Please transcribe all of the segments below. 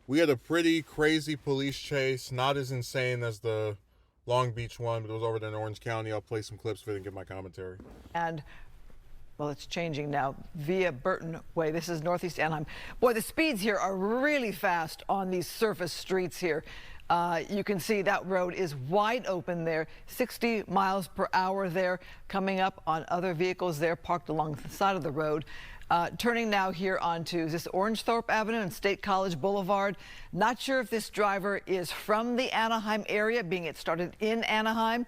We had a pretty crazy police chase, not as insane as the Long Beach one, but it was over there in Orange County. I'll play some clips for it and give my commentary. And well, it's changing now via Burton Way. This is Northeast Anaheim. Boy, the speeds here are really fast on these surface streets here. You can see that road is wide open there, 60 miles per hour there, coming up on other vehicles there parked along the side of the road. Turning now here onto this Orangethorpe Avenue and State College Boulevard. Not sure if this driver is from the Anaheim area, being it started in Anaheim.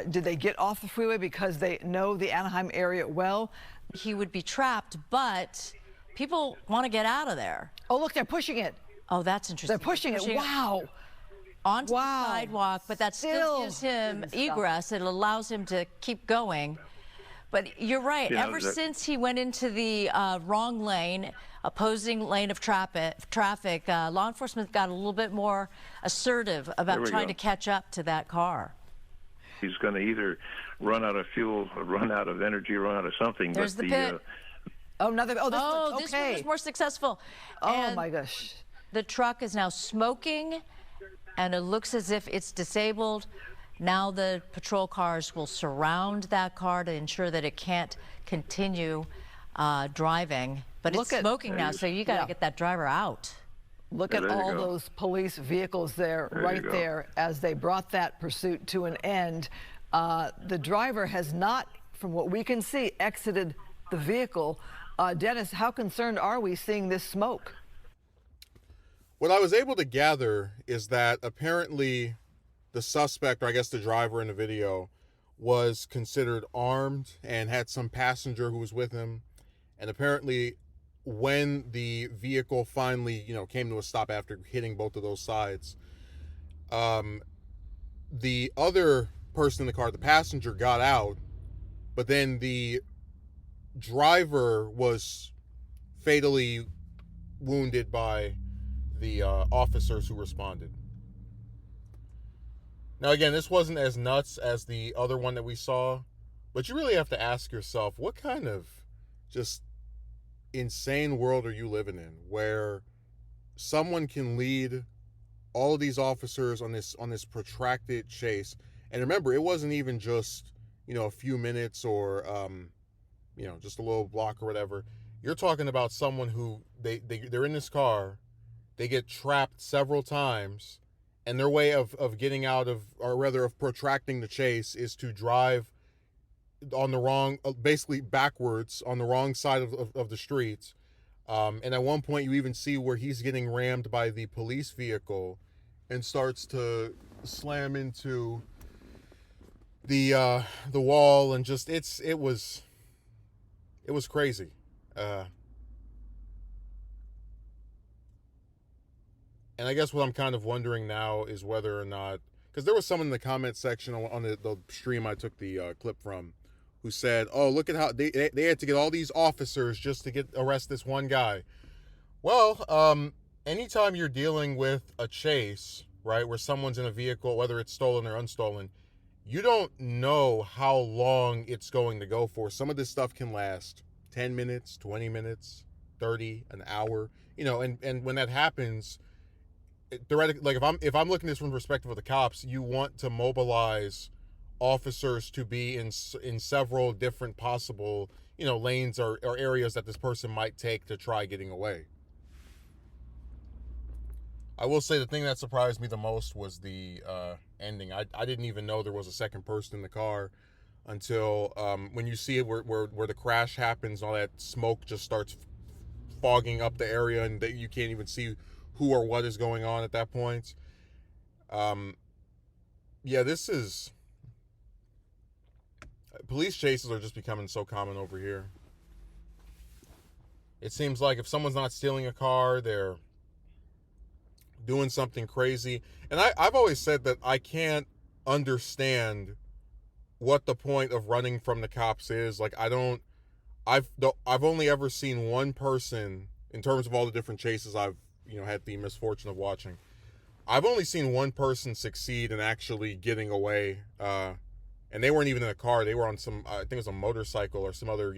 Did they get off the freeway because they know the Anaheim area well? He would be trapped, but people want to get out of there. Oh, look, they're pushing it. Oh, that's interesting. They're pushing it. Wow. Onto the sidewalk, but that still gives him egress. It allows him to keep going. But you're right. Ever since he went into the wrong lane, opposing lane of traffic, law enforcement got a little bit more assertive about trying to catch up to that car. He's going to either run out of fuel, or run out of energy, run out of something. There's the pit. Oh, another. Oh, this one was more successful. Oh, my gosh. The truck is now smoking, and it looks as if it's disabled. Now the patrol cars will surround that car to ensure that it can't continue driving. But it's smoking now, so you got to get that driver out. Look at all those police vehicles there, right there, as they brought that pursuit to an end. The driver has not, from what we can see, exited the vehicle. Dennis, how concerned are we seeing this smoke? What I was able to gather is that apparently the suspect, or I guess the driver in the video, was considered armed and had some passenger who was with him. And apparently when the vehicle finally, came to a stop after hitting both of those sides, the other person in the car, the passenger, got out, but then the driver was fatally wounded by the officers who responded. Now, again, this wasn't as nuts as the other one that we saw, but you really have to ask yourself, what kind of just insane world are you living in where someone can lead all of these officers on this protracted chase? And remember, it wasn't even just, a few minutes or, just a little block or whatever. You're talking about someone who they're in this car, they get trapped several times, and their way of getting out of, or rather of protracting the chase, is to drive on the wrong, basically backwards on the wrong side of the streets. And at one point you even see where he's getting rammed by the police vehicle and starts to slam into the wall, and just it was crazy. And I guess what I'm kind of wondering now is whether or not, because there was someone in the comment section on the stream I took the clip from, who said, oh, look at how they had to get all these officers just to arrest this one guy. Well, anytime you're dealing with a chase, right, where someone's in a vehicle, whether it's stolen or unstolen, you don't know how long it's going to go for. Some of this stuff can last 10 minutes, 20 minutes, 30, an hour, and when that happens, theoretically, like if I'm looking at this from the perspective of the cops, you want to mobilize officers to be in several different possible, lanes or areas that this person might take to try getting away. I will say the thing that surprised me the most was the ending. I didn't even know there was a second person in the car until when you see it where the crash happens, all that smoke just starts fogging up the area, and that you can't even see who or what is going on at that point. This is... Police chases are just becoming so common over here. It seems like if someone's not stealing a car, they're doing something crazy. And I've always said that I can't understand what the point of running from the cops is. Like, I've only ever seen one person, in terms of all the different chases I've had the misfortune of watching, I've only seen one person succeed in actually getting away, and they weren't even in a car. They were on some, I think it was a motorcycle or some other,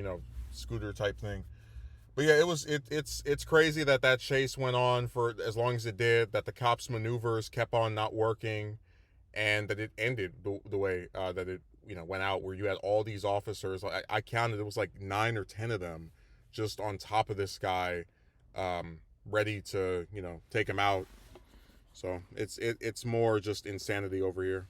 scooter type thing. But yeah, it's crazy that that chase went on for as long as it did. That the cops' maneuvers kept on not working, and that it ended the way that it went out, where you had all these officers. I counted, it was like 9 or 10 of them just on top of this guy, ready to take him out. So it's more just insanity over here.